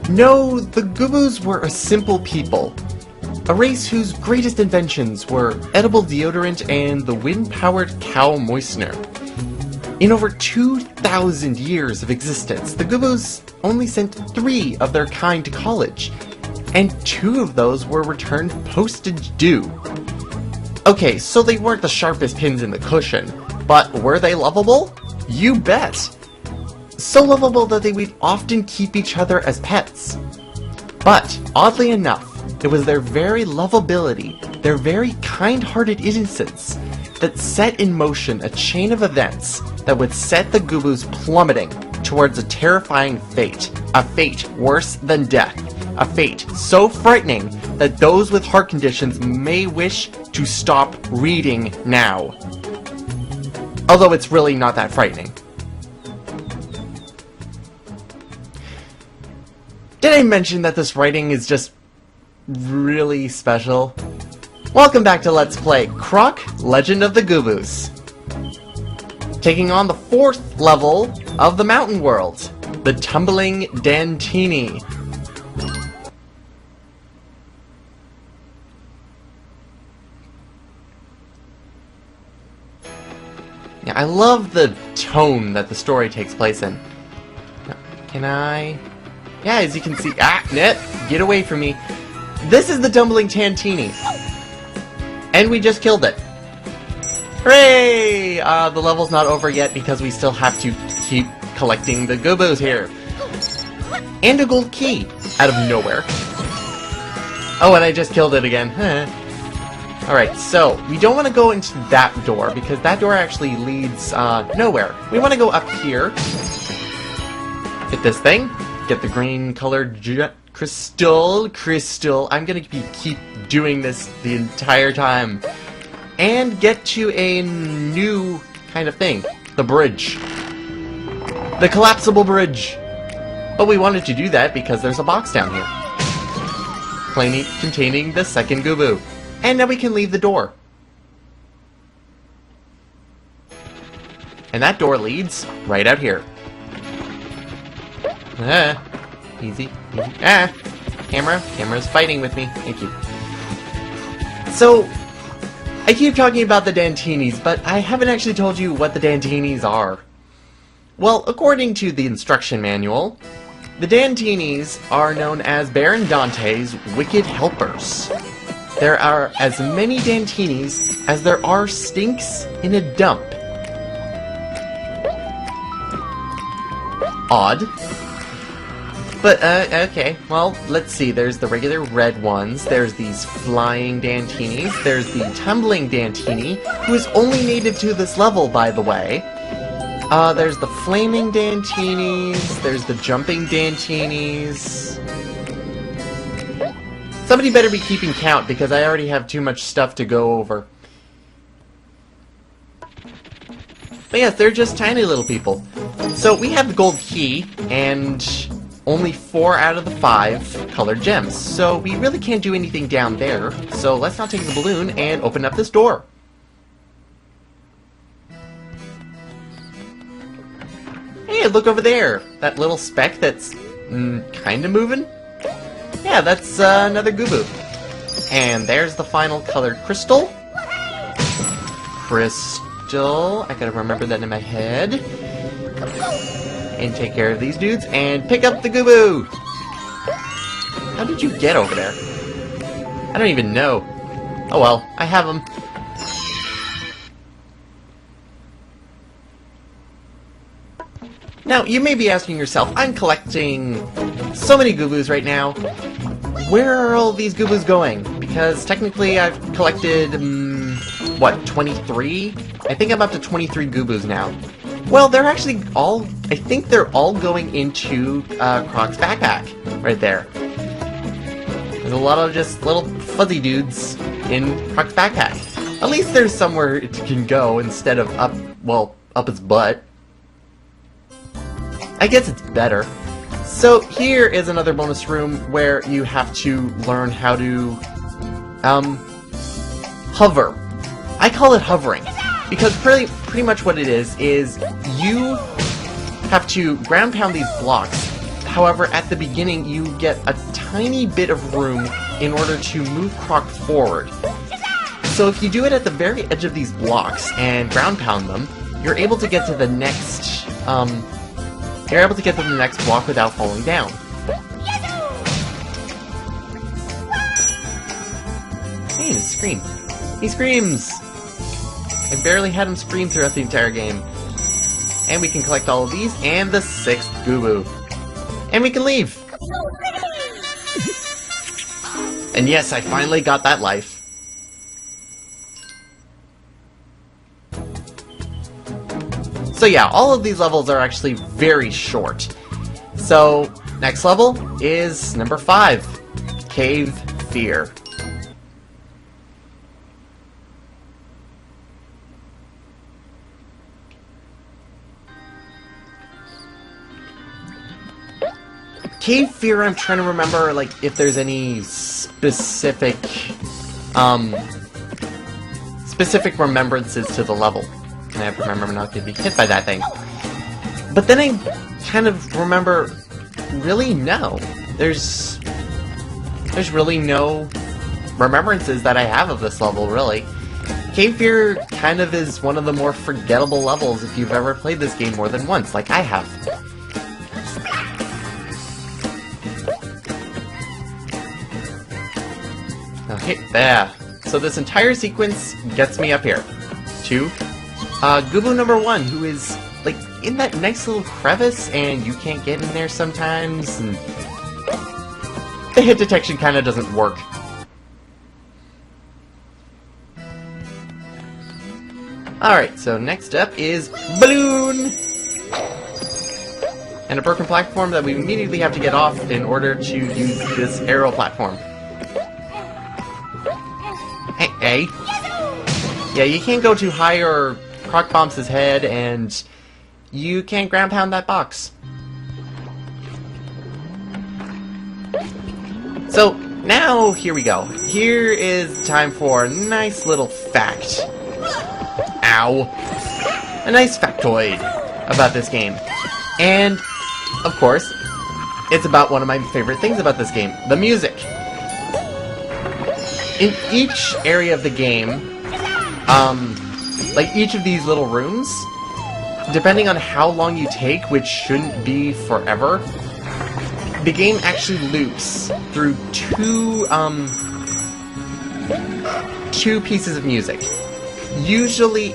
No, the Gobbos were a simple people. A race whose greatest inventions were edible deodorant and the wind-powered cow moistener. In over 2,000 years of existence, the Gobbos only sent 3 of their kind to college, and 2 of those were returned postage due. Okay, so they weren't the sharpest pins in the cushion, but were they lovable? You bet! So lovable that they would often keep each other as pets. But, oddly enough, it was their very lovability, their very kind-hearted innocence, that set in motion a chain of events that would set the Gobbos plummeting towards a terrifying fate. A fate worse than death. A fate so frightening that those with heart conditions may wish to stop reading now. Although it's really not that frightening. Did I mention that this writing is just really special? Welcome back to Let's Play Croc, Legend of the Gobbos. Taking on the 4th level of the mountain world, the Tumbling Dantini. Yeah, I love the tone that the story takes place in. Now, can I... Yeah, as you can see... Ah, net! Get away from me. This is the Tumbling Dantini. And we just killed it. Hooray! The level's not over yet because we still have to keep collecting the Gobbos here. And a gold key out of nowhere. Oh, and I just killed it again. Alright, so we don't want to go into that door because that door actually leads nowhere. We want to go up here. Get this thing. Get the green colored crystal. I'm gonna keep doing this the entire time. And get to a new kind of thing. The bridge. The collapsible bridge. But we wanted to do that because there's a box down here. Containing the second Gobbo. And now we can leave the door. And that door leads right out here. Easy. Camera's fighting with me. Thank you. So, I keep talking about the Dantinis, but I haven't actually told you what the Dantinis are. Well, according to the instruction manual, the Dantinis are known as Baron Dante's wicked helpers. There are as many Dantinis as there are stinks in a dump. Odd. But, okay, well, let's see. There's the regular red ones, there's these flying Dantinis, there's the tumbling Dantini, who is only native to this level, by the way. There's the flaming Dantinis, there's the jumping Dantinis. Somebody better be keeping count, because I already have too much stuff to go over. But yes, they're just tiny little people. So, we have the gold key, and only 4 out of the 5 colored gems, so we really can't do anything down there, so let's not take the balloon and open up this door. Hey, look over there! That little speck that's kinda moving? Yeah, that's another Gobbo. And there's the final colored crystal. I gotta remember that in my head. And take care of these dudes, and pick up the Gobbo! How did you get over there? I don't even know. Oh well, I have them. Now, you may be asking yourself, I'm collecting so many Gobbos right now. Where are all these Gobbos going? Because technically I've collected, what, 23? I think I'm up to 23 Gobbos now. Well, they're actually all... I think they're all going into Croc's backpack, right there. There's a lot of just little fuzzy dudes in Croc's backpack. At least there's somewhere it can go instead of up, well, up its butt. I guess it's better. So here is another bonus room where you have to learn how to, hover. I call it hovering. Because pretty much what it is you have to ground pound these blocks However, at the beginning, you get a tiny bit of room in order to move Croc forward. So if you do it at the very edge of these blocks and ground pound them, you're able to get to the next, block without falling down. Hey, he scream. He screams! I barely had him scream throughout the entire game. And we can collect all of these, and the 6th Gobbo. And we can leave! And yes, I finally got that life. So yeah, all of these levels are actually very short. So, next level is number 5. Cave Fear. Cave Fear, I'm trying to remember, like, if there's any specific remembrances to the level. And I remember not to be hit by that thing. But then I kind of remember, really, no. There's really no remembrances that I have of this level, really. Cave Fear kind of is one of the more forgettable levels if you've ever played this game more than once, like I have. Okay, there. So this entire sequence gets me up here to Gobbo number 1, who is, like, in that nice little crevice, and you can't get in there sometimes, and the hit detection kind of doesn't work. Alright, so next up is Balloon! And a broken platform that we immediately have to get off in order to use this arrow platform. Hey. Yeah, you can't go too high or Croc bumps his head, and you can't ground pound that box. So, now, here we go. Here is time for a nice little fact. Ow. A nice factoid about this game. And, of course, it's about one of my favorite things about this game, the music. In each area of the game, like each of these little rooms, depending on how long you take, which shouldn't be forever, the game actually loops through two pieces of music. Usually,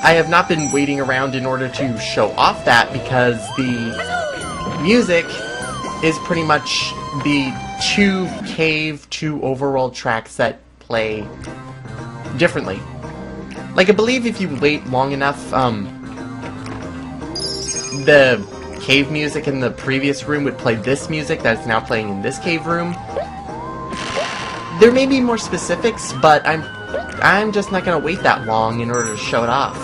I have not been waiting around in order to show off that because the music is pretty much the 2 cave, 2 overworld tracks that play differently. Like, I believe if you wait long enough, the cave music in the previous room would play this music that's now playing in this cave room. There may be more specifics, but I'm just not gonna wait that long in order to show it off.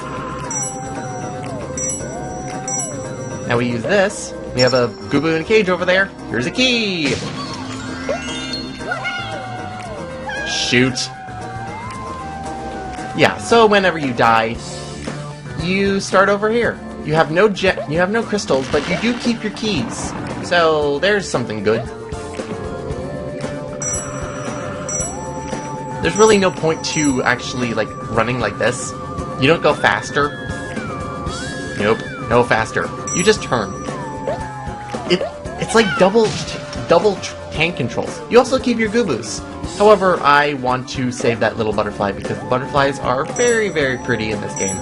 Now we use this. We have a Gobbo in a cage over there. Here's a key! Shoot. Yeah, so whenever you die, you start over here. You have no crystals, but you do keep your keys. So there's something good. There's really no point to actually, like, running like this. You don't go faster. Nope, no faster. You just turn. It's like double tank controls. You also keep your Gobbos. However, I want to save that little butterfly because the butterflies are very, very pretty in this game.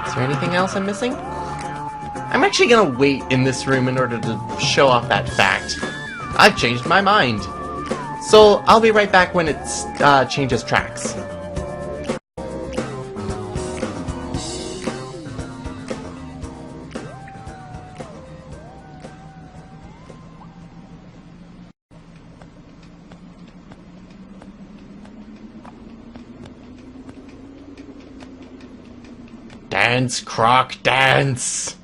Is there anything else I'm missing? I'm actually gonna wait in this room in order to show off that fact. I've changed my mind. So, I'll be right back when it changes tracks. Dance, Croc, dance!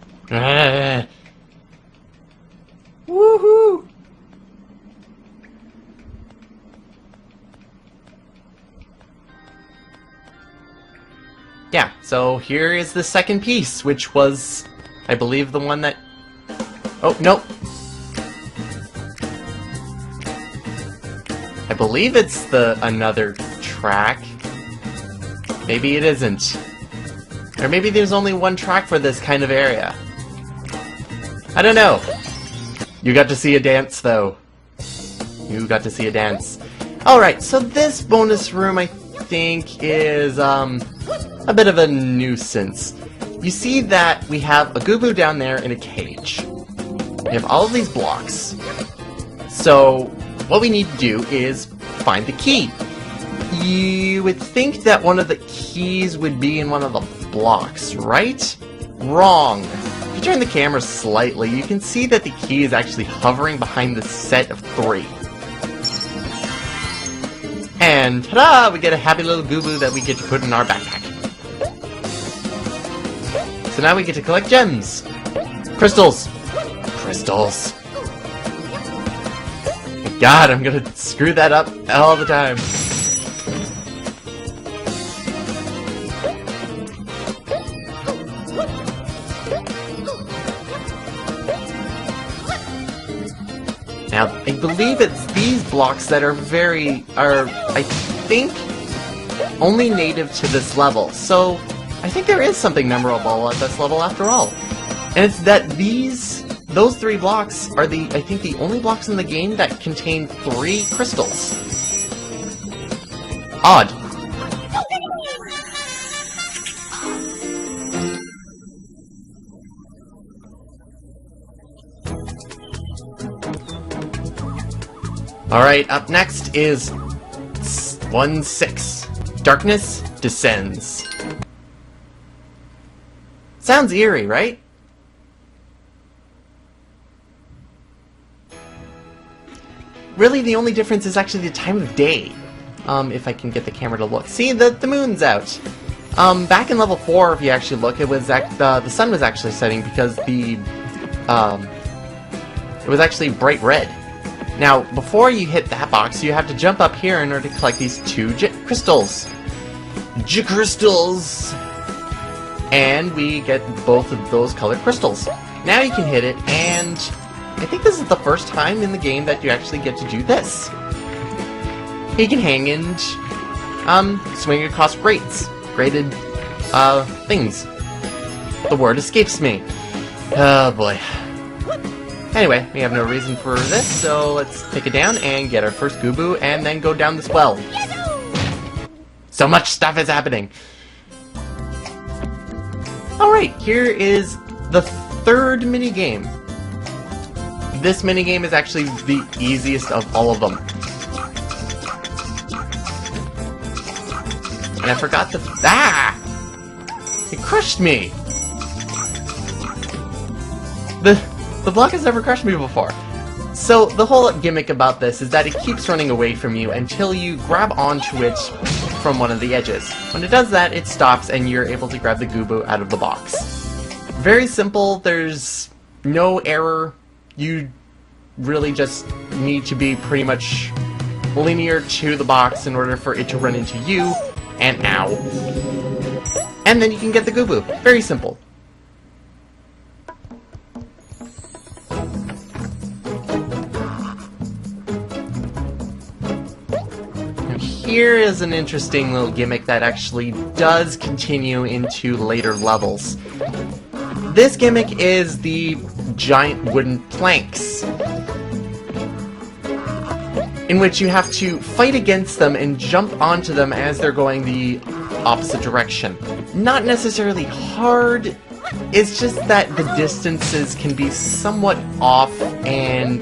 Woohoo! So here is the second piece, which was, I believe, the one that... Oh, no! I believe it's another track. Maybe it isn't. Or maybe there's only one track for this kind of area. I don't know. You got to see a dance, though. You got to see a dance. Alright, so this bonus room, I think, is a bit of a nuisance. You see that we have a Gobbo down there in a cage. We have all of these blocks. So, what we need to do is find the key. You would think that one of the keys would be in one of the blocks, right? Wrong. If you turn the camera slightly, you can see that the key is actually hovering behind the set of 3. And ta-da! We get a happy little Gobbo that we get to put in our backpack. So now we get to collect gems. Crystals. Crystals. God, I'm gonna screw that up all the time. Now, I believe it's these blocks that are I think, only native to this level. So, I think there is something memorable at this level after all. And it's that those 3 blocks are I think the only blocks in the game that contain 3 crystals. Odd. Alright, up next is 1-6. Darkness Descends. Sounds eerie, right? Really, the only difference is actually the time of day. If I can get the camera to look. See, the moon's out. Back in level 4, if you actually look, it was the sun was actually setting because it was actually bright red. Now, before you hit that box, you have to jump up here in order to collect these 2 crystals. Crystals! And we get both of those colored crystals. Now you can hit it, and I think this is the first time in the game that you actually get to do this. You can hang and swing across graded things. The word escapes me. Oh boy. Anyway, we have no reason for this, so let's take it down and get our first Gobbo and then go down this well. So much stuff is happening. Alright, here is the 3rd minigame. This minigame is actually the easiest of all of them. And I forgot the... Ah! It crushed me! The block has never crushed me before. So, the whole gimmick about this is that it keeps running away from you until you grab onto it from one of the edges. When it does that, it stops and you're able to grab the Gobbo out of the box. Very simple, there's no error. You really just need to be pretty much linear to the box in order for it to run into you, and ow. And then you can get the Gobbo. Very simple. Here is an interesting little gimmick that actually does continue into later levels. This gimmick is the giant wooden planks, in which you have to fight against them and jump onto them as they're going the opposite direction. Not necessarily hard, it's just that the distances can be somewhat off, and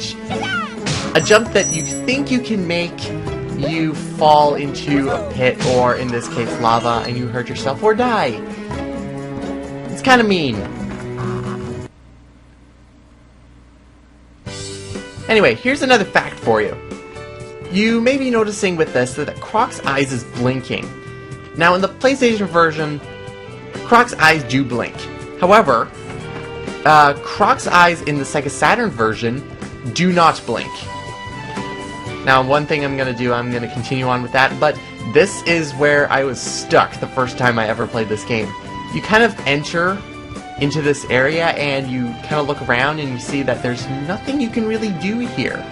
a jump that you think you can make, you fall into a pit, or in this case lava, and you hurt yourself or die. It's kind of mean. Anyway, here's another fact for you. You may be noticing with this that Croc's eyes is blinking. Now in the PlayStation version, Croc's eyes do blink. However, Croc's eyes in the Sega Saturn version do not blink. Now, one thing I'm going to do, I'm going to continue on with that, but this is where I was stuck the first time I ever played this game. You kind of enter into this area and you kind of look around and you see that there's nothing you can really do here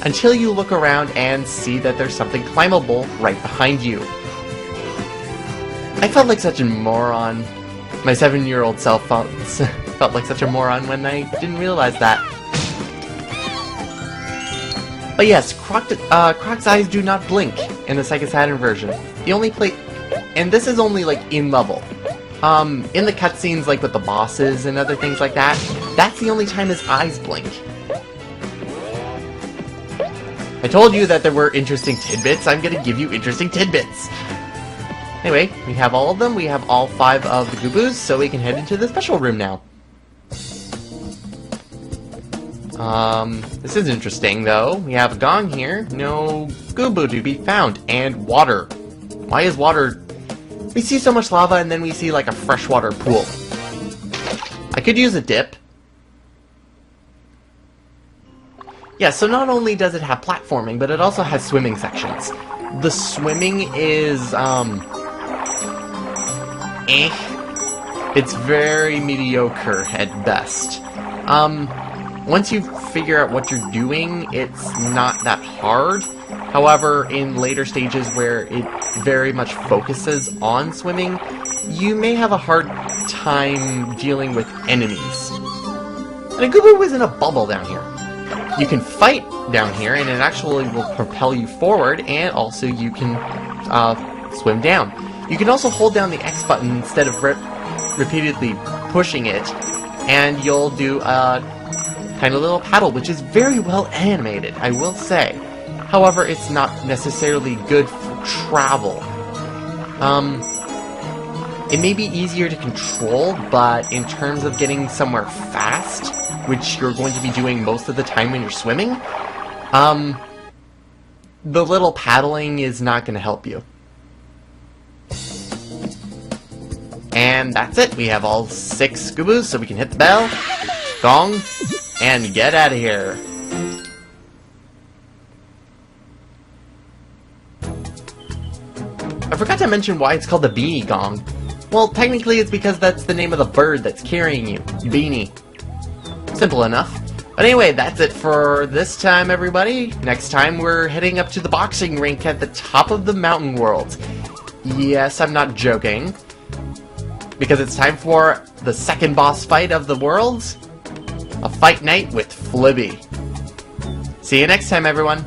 until you look around and see that there's something climbable right behind you. I felt like such a moron. My 7-year-old self felt like such a moron when I didn't realize that. But yes, Croc's eyes do not blink in the Sega Saturn version. The only place, and this is only like in level. In the cutscenes, like with the bosses and other things like that, that's the only time his eyes blink. I told you that there were interesting tidbits. I'm gonna give you interesting tidbits. Anyway, we have all of them. We have all 5 of the Gobbos, so we can head into the special room now. This is interesting, though. We have a gong here. No Gobbo to be found. And water. Why is water... We see so much lava, and then we see, like, a freshwater pool. I could use a dip. Yeah, so not only does it have platforming, but it also has swimming sections. The swimming is, It's very mediocre at best. Once you figure out what you're doing, it's not that hard. However, in later stages where it very much focuses on swimming, you may have a hard time dealing with enemies. And a Gobbo is in a bubble down here. You can fight down here, and it actually will propel you forward, and also you can swim down. You can also hold down the X button instead of repeatedly pushing it, and you'll do a tiny little paddle, which is very well animated, I will say. However, it's not necessarily good for travel. It may be easier to control, but in terms of getting somewhere fast, which you're going to be doing most of the time when you're swimming, the little paddling is not going to help you. And that's it. We have all 6 Gobbos, so we can hit the bell, gong, and get out of here. I forgot to mention why it's called the Beanie Gong. Well, technically it's because that's the name of the bird that's carrying you. Beanie. Simple enough. But anyway, that's it for this time, everybody. Next time we're heading up to the boxing rink at the top of the mountain world. Yes, I'm not joking. Because it's time for the second boss fight of the world. A fight night with Flibby. See you next time, everyone.